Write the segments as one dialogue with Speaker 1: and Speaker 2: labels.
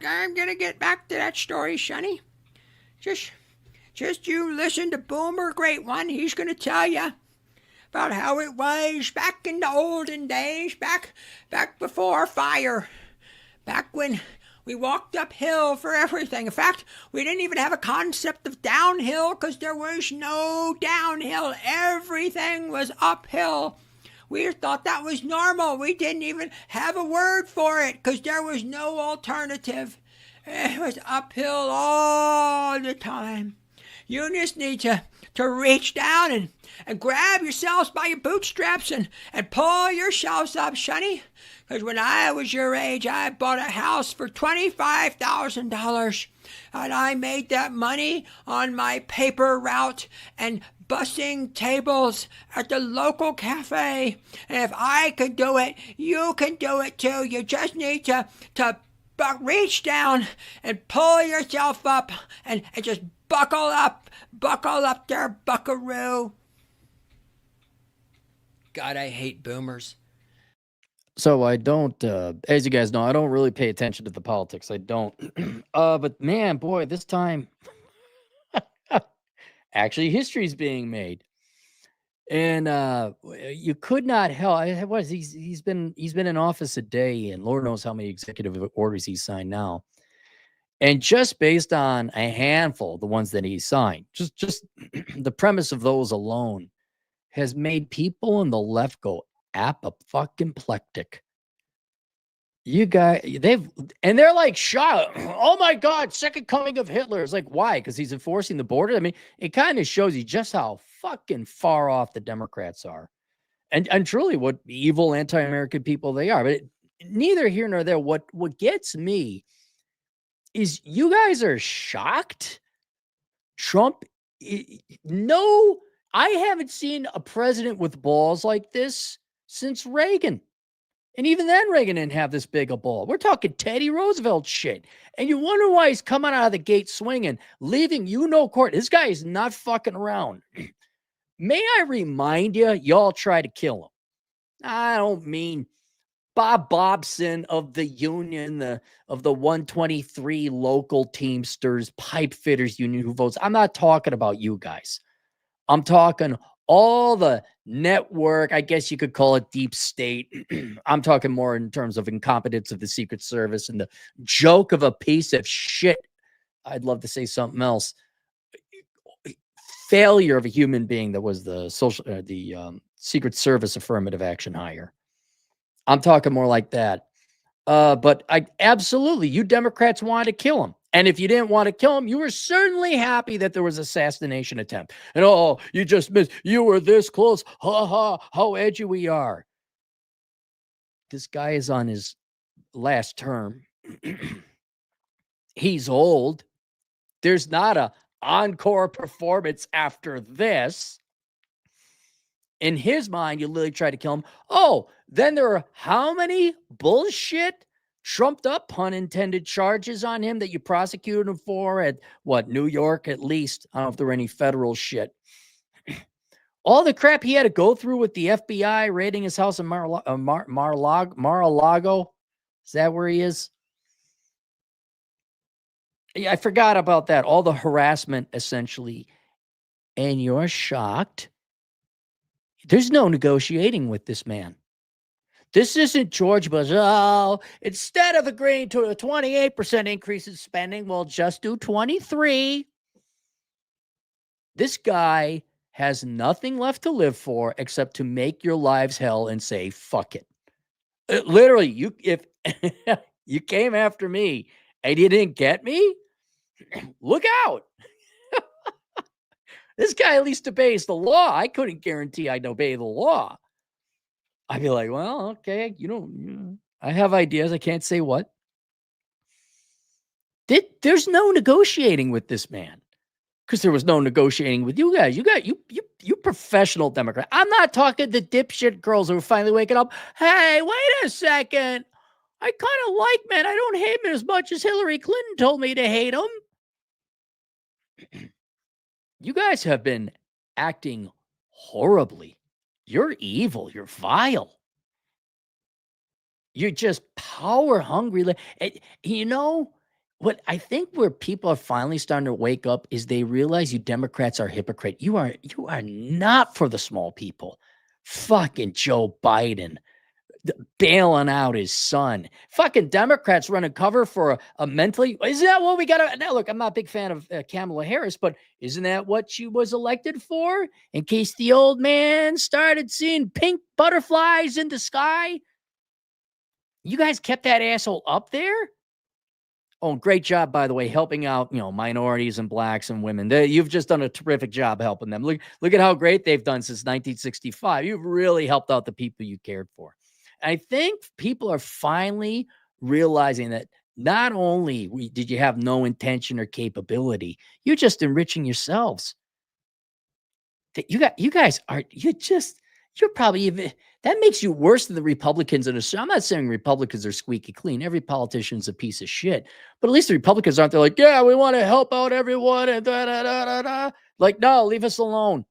Speaker 1: I'm gonna get back to that story, Sonny. Just, just you listen to Boomer Great One. He's gonna tell you about how it was back in the olden days, back before fire, back when we walked uphill for everything. In fact, we didn't even have a concept of downhill because there was no downhill. Everything was uphill. We thought that was normal. We didn't even have a word for it because there was no alternative. It was uphill all the time. You just need to reach down and grab yourselves by your bootstraps and pull yourselves up, Sonny. Because when I was your age, I bought a house for $25,000. And I made that money on my paper route and bussing tables at the local cafe. And if I could do it, you can do it too. You just need to reach down and pull yourself up and just buckle up there, buckaroo. God, I hate boomers.
Speaker 2: So I don't, as you guys know, I don't really pay attention to the politics. I don't. But man, boy, this time, actually, history's being made, and you could not help. He's been in office a day, and Lord knows how many executive orders he's signed now. And just based on a handful, the ones that he signed, just the premise of those alone has made people in the left go apoplectic. You guys, they're like shocked. Oh my God, second coming of Hitler. It's like, why? Because he's enforcing the border. I mean, it kind of shows you just how fucking far off the Democrats are, and truly what evil anti-American people they are. But neither here nor there. What gets me is you guys are shocked. Trump, no, I haven't seen a president with balls like this since Reagan. And even then, Reagan didn't have this big a ball. We're talking Teddy Roosevelt shit. And you wonder why he's coming out of the gate swinging, leaving court. This guy is not fucking around. May I remind you, y'all try to kill him. I don't mean Bob Bobson of the union, of the 123 local Teamsters, pipe fitters union who votes. I'm not talking about you guys. I'm talking all the network, I guess you could call it deep state. I'm talking more in terms of incompetence of the Secret Service and the joke of a piece of shit. I'd love to say something else. Failure of a human being that was the Secret Service affirmative action hire. I'm talking more like that. But absolutely, you Democrats wanted to kill him. And if you didn't want to kill him, you were certainly happy that there was assassination attempt. And you just missed. You were this close. Ha ha, how edgy we are. This guy is on his last term. He's old. There's not a encore performance after this. In his mind, you literally try to kill him. Oh, then there are how many bullshit trumped up, pun intended, charges on him that you prosecuted him for at New York at least. I don't know if there were any federal shit. All the crap he had to go through with the FBI raiding his house in Mar-a-Lago. Is that where he is? Yeah, I forgot about that. All the harassment, essentially. And you're shocked? There's no negotiating with this man. This isn't George Bush. Oh, instead of agreeing to a 28% increase in spending, we'll just do 23. This guy has nothing left to live for except to make your lives hell and say, fuck it. Literally, if you came after me and you didn't get me, look out. This guy at least obeys the law. I couldn't guarantee I'd obey the law. I'd be like, well, okay, I have ideas. I can't say what. There's no negotiating with this man because there was no negotiating with you guys. You professional Democrat. I'm not talking the dipshit girls who are finally waking up. Hey, wait a second. I kind of like men. I don't hate men as much as Hillary Clinton told me to hate them. You guys have been acting horribly. You're evil. You're vile. You're just power hungry. what I think where people are finally starting to wake up is they realize you Democrats are hypocrite. You are not for the small people. Fucking Joe Biden bailing out his son. Fucking Democrats running cover for a mentally. Isn't that what we got to now? Look, I'm not a big fan of Kamala Harris, but isn't that what she was elected for? In case the old man started seeing pink butterflies in the sky, you guys kept that asshole up there. Oh, great job, by the way, helping out, minorities and blacks and women. You've just done a terrific job helping them. Look at how great they've done since 1965. You've really helped out the people you cared for. And I think people are finally realizing that not only did you have no intention or capability, you're just enriching yourselves. That you guys are you're probably even that makes you worse than the Republicans in a I'm not saying Republicans are squeaky clean. Every politician's a piece of shit. But at least the Republicans aren't there like, yeah, we want to help out everyone and da da da da da. Like, no, leave us alone.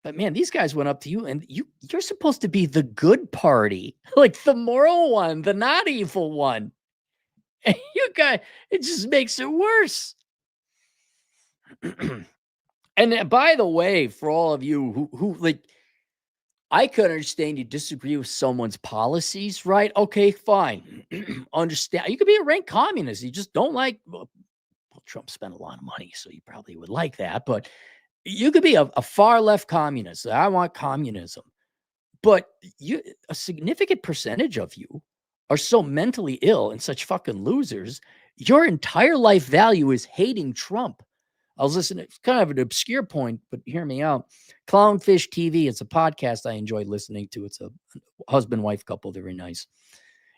Speaker 2: But man, these guys went up to you and you're supposed to be the good party, like the moral one, the not evil one. And you guys, it just makes it worse. And by the way, for all of you who like, I could understand you disagree with someone's policies, right? Okay, fine. Understand. You could be a rank communist. You just don't like. Well, Trump spent a lot of money, so you probably would like that. But you could be a far left communist. I want communism. But a significant percentage of you are so mentally ill and such fucking losers. Your entire life value is hating Trump. I was listening. It's kind of an obscure point, but hear me out. Clownfish TV. It's a podcast I enjoy listening to. It's a husband-wife couple. They're very nice.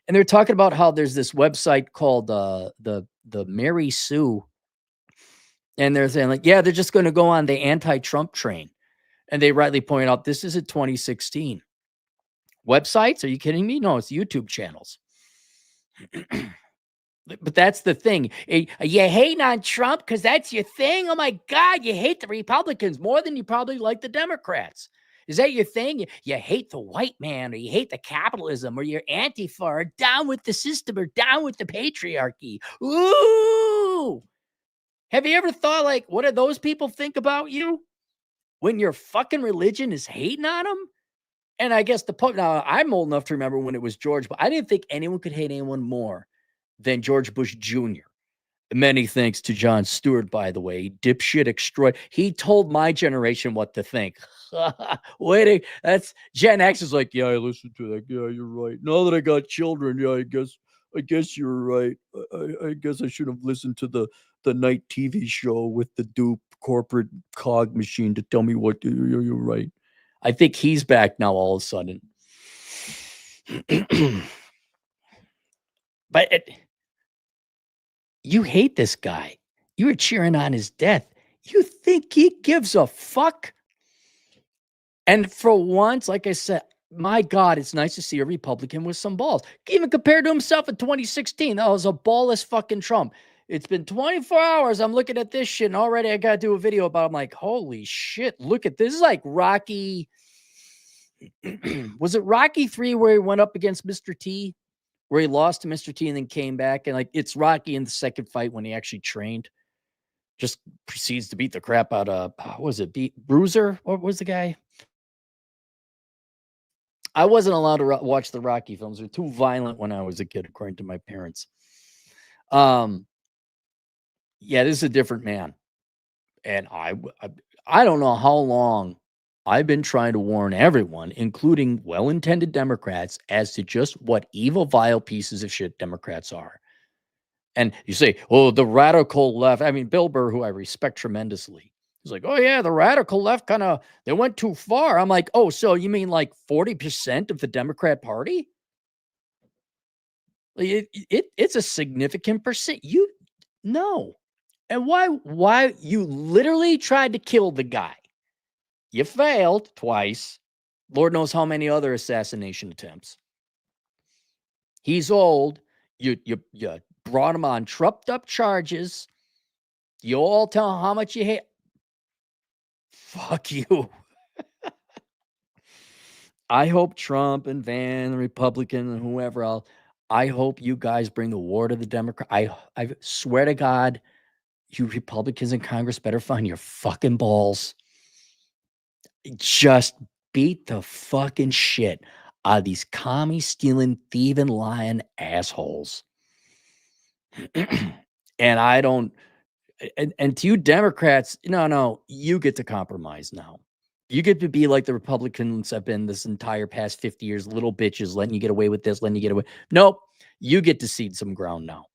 Speaker 2: And they're talking about how there's this website called the Mary Sue. And they're saying, like, yeah, they're just going to go on the anti-Trump train. And they rightly point out, this is a 2016. Websites? Are you kidding me? No, it's YouTube channels. But that's the thing. You hate on Trump because that's your thing? Oh, my God, you hate the Republicans more than you probably like the Democrats. Is that your thing? You hate the white man, or you hate the capitalism, or you're Antifa, or down with the system, or down with the patriarchy. Ooh! Have you ever thought, like, what do those people think about you when your fucking religion is hating on them? And I guess now I'm old enough to remember when it was George, but I didn't think anyone could hate anyone more than George Bush Jr. Many thanks to Jon Stewart, by the way. Dipshit extraordinary. He told my generation what to think. Waiting. That's Gen X is like, yeah, I listened to that. Yeah, you're right. Now that I got children, yeah, I guess you're right. I guess I should have listened to the night TV show with the dupe corporate cog machine to tell me what you're right. I think he's back now all of a sudden. But you hate this guy. You were cheering on his death. You think he gives a fuck? And for once, like I said, my God, it's nice to see a Republican with some balls. Even compared to himself in 2016, that was a ballless fucking Trump. It's been 24 hours. I'm looking at this shit, and already I got to do a video about it. I'm like, holy shit, look at this. This is like Rocky. Was it Rocky 3 where he went up against Mr. T? Where he lost to Mr. T and then came back? And like, it's Rocky in the second fight when he actually trained. Just proceeds to beat the crap out of, what was it? Bruiser? What was the guy? I wasn't allowed to watch the Rocky films. They're too violent when I was a kid, according to my parents. Yeah, this is a different man. And I don't know how long I've been trying to warn everyone, including well-intended Democrats, as to just what evil, vile pieces of shit Democrats are. And you say, oh, the radical left. I mean, Bill Burr, who I respect tremendously, he's like, oh, yeah, the radical left they went too far. I'm like, oh, so you mean like 40% of the Democrat Party? It's a significant percent. No. And why you literally tried to kill the guy? You failed twice. Lord knows how many other assassination attempts. He's old. You brought him on trumped up charges. You all tell him how much you hate. Fuck you. I hope Trump and Van, the Republican, and whoever else, I hope you guys bring the war to the Democrat. I swear to God, you Republicans in Congress better find your fucking balls. Just beat the fucking shit out of these commie stealing, thieving, lying assholes. And I don't, and to you Democrats, no, you get to compromise now. You get to be like the Republicans have been this entire past 50 years, little bitches, letting you get away with this, letting you get away. Nope. You get to cede some ground now.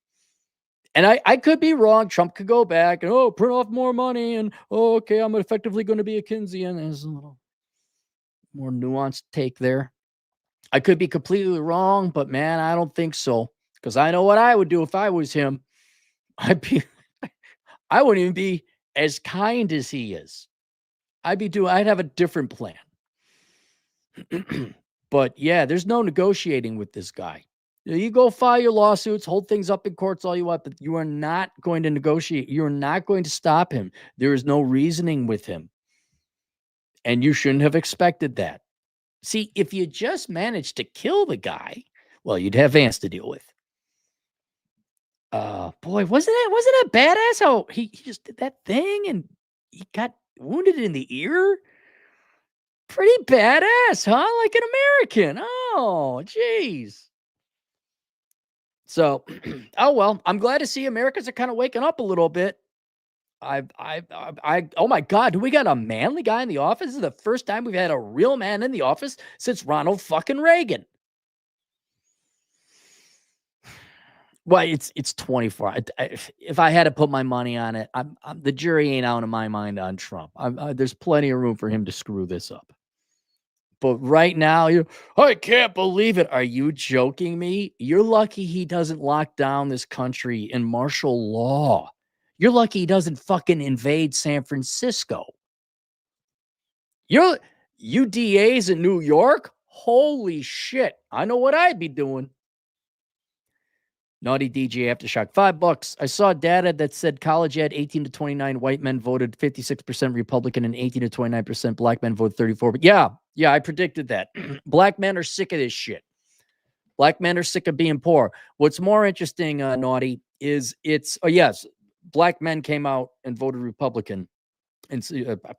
Speaker 2: And I could be wrong. Trump could go back and, print off more money. And, okay, I'm effectively going to be a Keynesian. There's a little more nuanced take there. I could be completely wrong, but man, I don't think so. Because I know what I would do if I was him. I wouldn't even be as kind as he is. I'd have a different plan. But yeah, there's no negotiating with this guy. You go file your lawsuits, hold things up in courts all you want, but you are not going to negotiate. You are not going to stop him. There is no reasoning with him. And you shouldn't have expected that. See, if you just managed to kill the guy, well, you'd have Vance to deal with. Boy, wasn't it badass how he just did that thing and he got wounded in the ear? Pretty badass, huh? Like an American. Oh, jeez. So, oh well, I'm glad to see Americans are kind of waking up a little bit. Oh my God, do we got a manly guy in the office? This is the first time we've had a real man in the office since Ronald fucking Reagan. Well, it's 24. If I had to put my money on it, the jury ain't out of my mind on Trump. There's plenty of room for him to screw this up. But right now, I can't believe it. Are you joking me? You're lucky he doesn't lock down this country in martial law. You're lucky he doesn't fucking invade San Francisco. You DAs in New York? Holy shit. I know what I'd be doing. Naughty DJ Aftershock, $5. I saw data that said college ed 18 to 29 white men voted 56% Republican and 18 to 29% black men voted 34. But yeah, I predicted that. Black men are sick of this shit. Black men are sick of being poor. What's more interesting, Naughty, is yes, black men came out and voted Republican. And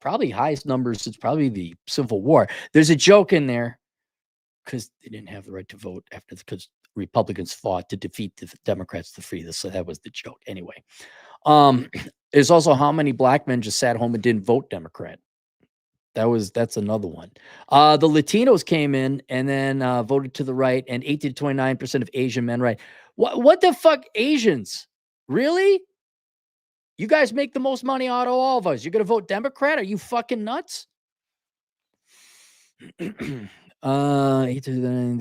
Speaker 2: probably highest numbers since probably the Civil War. There's a joke in there because they didn't have the right to vote because Republicans fought to defeat the Democrats to free this. So that was the joke. Anyway, there's also how many black men just sat home and didn't vote Democrat. That's another one. The Latinos came in and then voted to the right, and 18 to 29% of Asian men right. What the fuck, Asians? Really? You guys make the most money out of all of us. You're gonna vote Democrat? Are you fucking nuts? They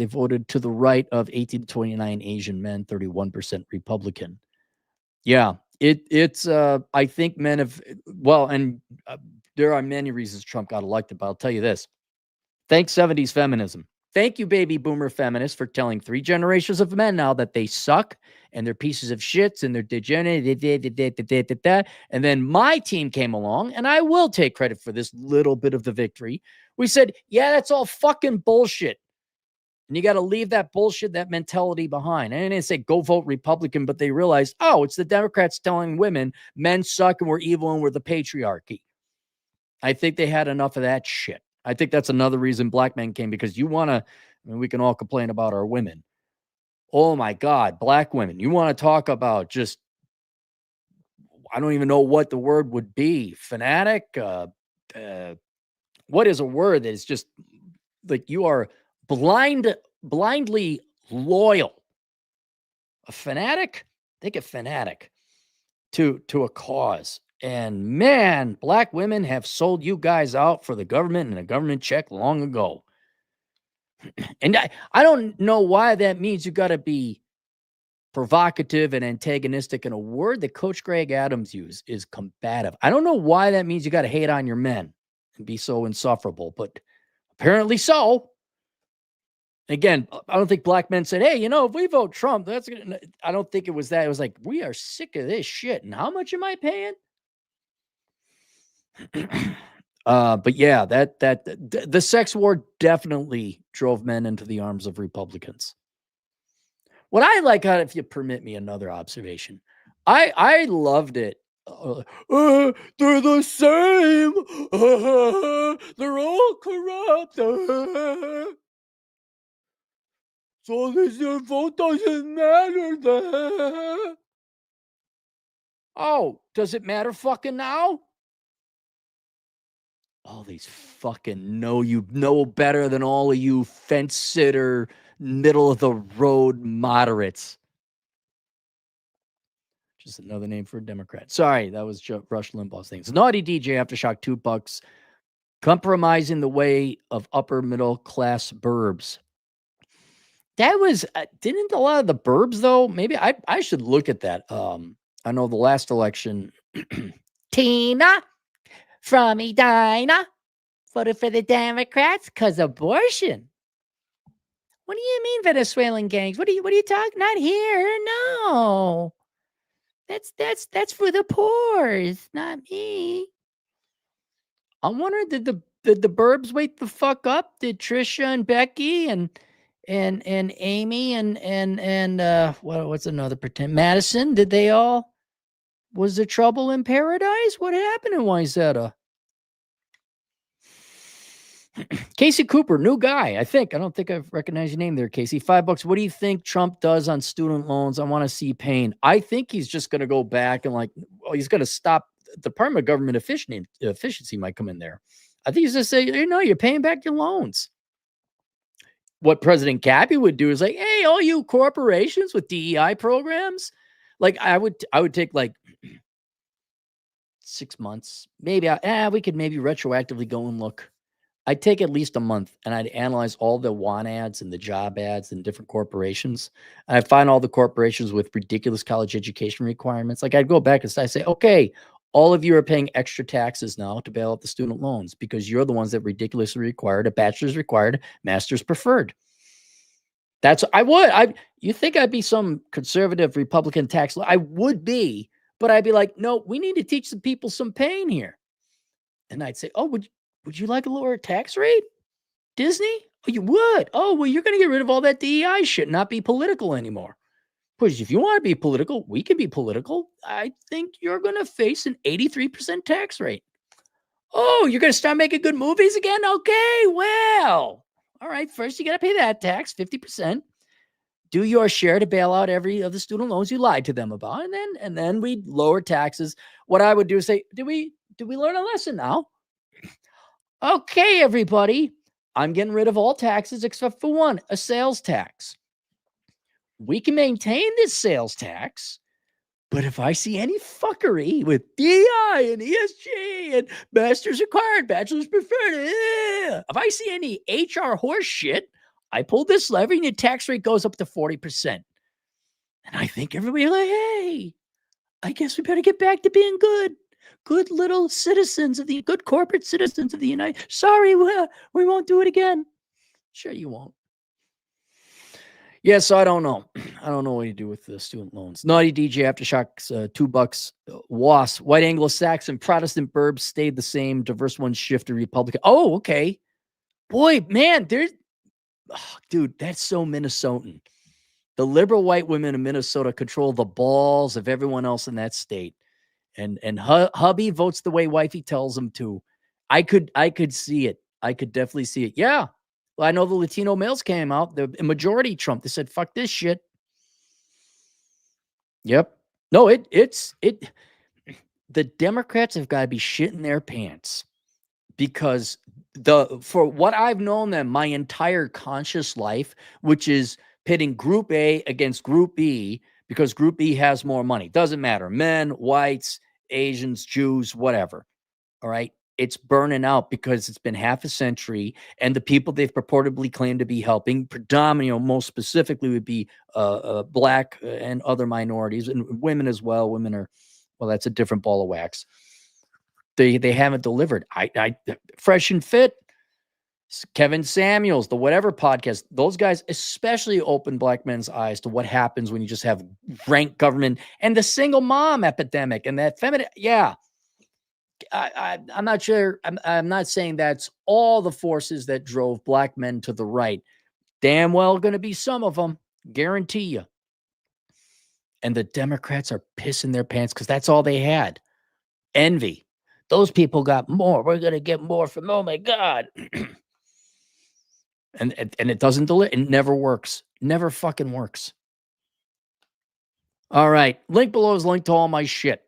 Speaker 2: voted to the right of 18 to 29 Asian men, 31% Republican. Yeah, it's I think men have and there are many reasons Trump got elected, but I'll tell you this. Thanks 70s feminism. Thank you, baby boomer feminists, for telling 3 generations of men now that they suck and they're pieces of shits and they're degenerate. And then my team came along, and I will take credit for this little bit of the victory. We said, yeah, that's all fucking bullshit. And you got to leave that bullshit, that mentality behind. And they say, go vote Republican, but they realized, it's the Democrats telling women men suck and we're evil and we're the patriarchy. I think they had enough of that shit. I think that's another reason black men came, because we can all complain about our women. Oh my God, black women. You want to talk about just, I don't even know what the word would be. Fanatic? What is a word that is just like you are blindly loyal? A fanatic? Think of fanatic to a cause. And man, black women have sold you guys out for the government and a government check long ago. And I don't know why that means you got to be provocative and antagonistic. And a word that Coach Greg Adams used is combative. I don't know why that means you got to hate on your men and be so insufferable, but apparently so. Again, I don't think black men said, hey, if we vote Trump, that's gonna. I don't think it was that. It was like, we are sick of this shit. And how much am I paying? But yeah, the sex war definitely drove men into the arms of Republicans. What I like, if you permit me another observation, I loved it. They're the same. They're all corrupt. So this vote doesn't matter. Oh, does it matter fucking now? All these fucking know better than all of you fence sitter, middle of the road moderates. Just another name for a Democrat. Sorry, that was Rush Limbaugh's thing. So Naughty DJ Aftershock $2. Compromising the way of upper middle class burbs. That was didn't a lot of the burbs though? Maybe I should look at that. I know the last election, Tina from Edina voted for the Democrats because abortion. What do you mean Venezuelan gangs? What are you talking? Not here. No. That's for the poor, not me. I wonder, did the burbs wake the fuck up? Did Trisha and Becky and Amy and what's another pretend Madison? Did they all? Was there trouble in paradise? What happened in Wayzata? Casey Cooper, new guy. I don't think I've recognized your name there, Casey. $5. What do you think Trump does on student loans? I want to see pain. I think he's just going to go back and he's going to stop. The Department of Government Efficiency might come in there. I think he's just say, you're paying back your loans. What President Cappy would do is hey, all you corporations with DEI programs, I would take 6 months, maybe. We could maybe retroactively go and look. I'd take at least a month and I'd analyze all the want ads and the job ads in different corporations. And I'd find all the corporations with ridiculous college education requirements. I'd go back and say, okay, all of you are paying extra taxes now to bail out the student loans because you're the ones that ridiculously required a bachelor's required, master's preferred. You think I'd be some conservative Republican tax law? I would be, but I'd be like, no, we need to teach the people some pain here. And I'd say, oh, would you like a lower tax rate? Disney? Oh, you would. Oh, well, you're going to get rid of all that DEI shit, not be political anymore. Because if you want to be political, we can be political. I think you're going to face an 83% tax rate. Oh, you're going to start making good movies again? Okay, well, all right. First, you got to pay that tax, 50%. Do your share to bail out every of the student loans you lied to them about. And then we lower taxes. What I would do is say, do we learn a lesson now? Okay, everybody, I'm getting rid of all taxes except for one, a sales tax. We can maintain this sales tax, but if I see any fuckery with DI and ESG and master's required, bachelor's preferred, if I see any HR horse shit, I pull this lever and your tax rate goes up to 40%. And I think everybody hey, I guess we better get back to being good little citizens good corporate citizens of the United. Sorry, we won't do it again. Sure you won't. Yeah, so I don't know. I don't know what you do with the student loans. Naughty DJ Aftershocks, $2. WAS, white Anglo-Saxon, Protestant burbs stayed the same. Diverse ones shift to Republican. Oh, okay. Boy, man, dude, that's so Minnesotan. The liberal white women in Minnesota control the balls of everyone else in that state. And hubby votes the way wifey tells him to. I could see it. I could definitely see it. Yeah. Well, I know the Latino males came out, the majority Trump. They said, fuck this shit. Yep. No, the Democrats have got to be shitting their pants because for what I've known them my entire conscious life, which is pitting Group A against Group B, because Group B has more money. Doesn't matter. Men, whites, Asians, Jews, whatever. All right. It's burning out because it's been half a century, and the people they've purportedly claimed to be helping, predominantly, most specifically, would be Black and other minorities, and women as well. Women are, well, that's a different ball of wax. They haven't delivered. I Fresh and Fit, Kevin Samuels, the whatever podcast, those guys especially open Black men's eyes to what happens when you just have rank government and the single mom epidemic and that feminine. Yeah. I'm not sure. I'm not saying that's all the forces that drove Black men to the right. Damn well going to be some of them. Guarantee you. And the Democrats are pissing their pants because that's all they had. Envy. Those people got more. We're going to get more from, oh my God. and it doesn't deliver. It never works. Never fucking works. All right. Link below is linked to all my shit.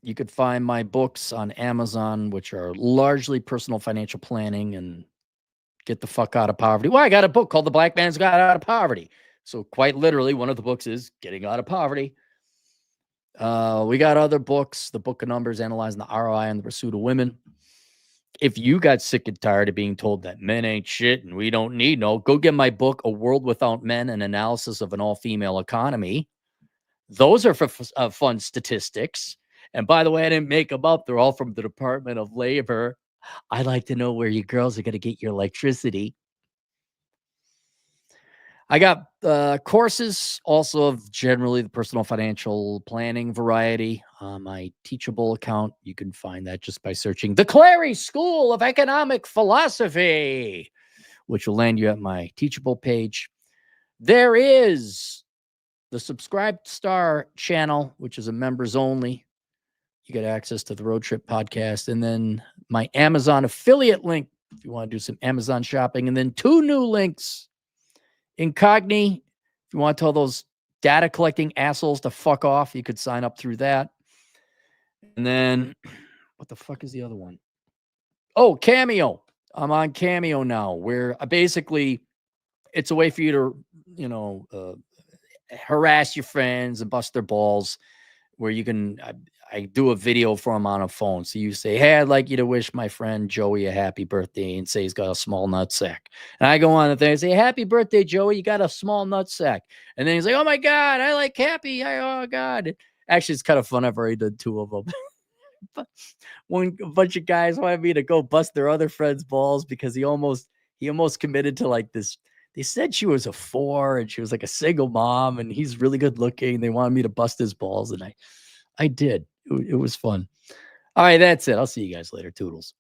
Speaker 2: You could find my books on Amazon, which are largely personal financial planning and get the fuck out of poverty. Well, I got a book called The Black Man's Got Out of Poverty. So quite literally, one of the books is Getting Out of Poverty. We got other books, The Book of Numbers, Analyzing the ROI and the Pursuit of Women. If you got sick and tired of being told that men ain't shit and we don't need no, go get my book, A World Without Men, An Analysis of an All-Female Economy. Those are for fun statistics. And by the way, I didn't make them up. They're all from the Department of Labor. I'd like to know where you girls are going to get your electricity. I got courses also of generally the personal financial planning variety on my Teachable account. You can find that just by searching the Clary School of Economic Philosophy, which will land you at my Teachable page. There is the Subscribe Star channel, which is a members only. You get access to the Road Trip podcast, and then my Amazon affiliate link if you want to do some Amazon shopping, and then 2 new links. Incogni, if you want to tell those data collecting assholes to fuck off, you could sign up through that. And then, what the fuck is the other one? Oh, Cameo. I'm on Cameo now, where basically it's a way for you to, harass your friends and bust their balls, where you can, I do a video for them on a phone. So you say, hey, I'd like you to wish my friend Joey a happy birthday and say he's got a small nutsack. And I go on the thing and say, happy birthday, Joey, you got a small nutsack. And then he's like, oh my God, I like happy. Oh God. Actually, it's kind of fun. I've already done 2 of them. But a bunch of guys wanted me to go bust their other friend's balls because he almost committed to like this. They said she was a 4 and she was like a single mom and he's really good looking. They wanted me to bust his balls and I did. It was fun. All right, that's it. I'll see you guys later. Toodles.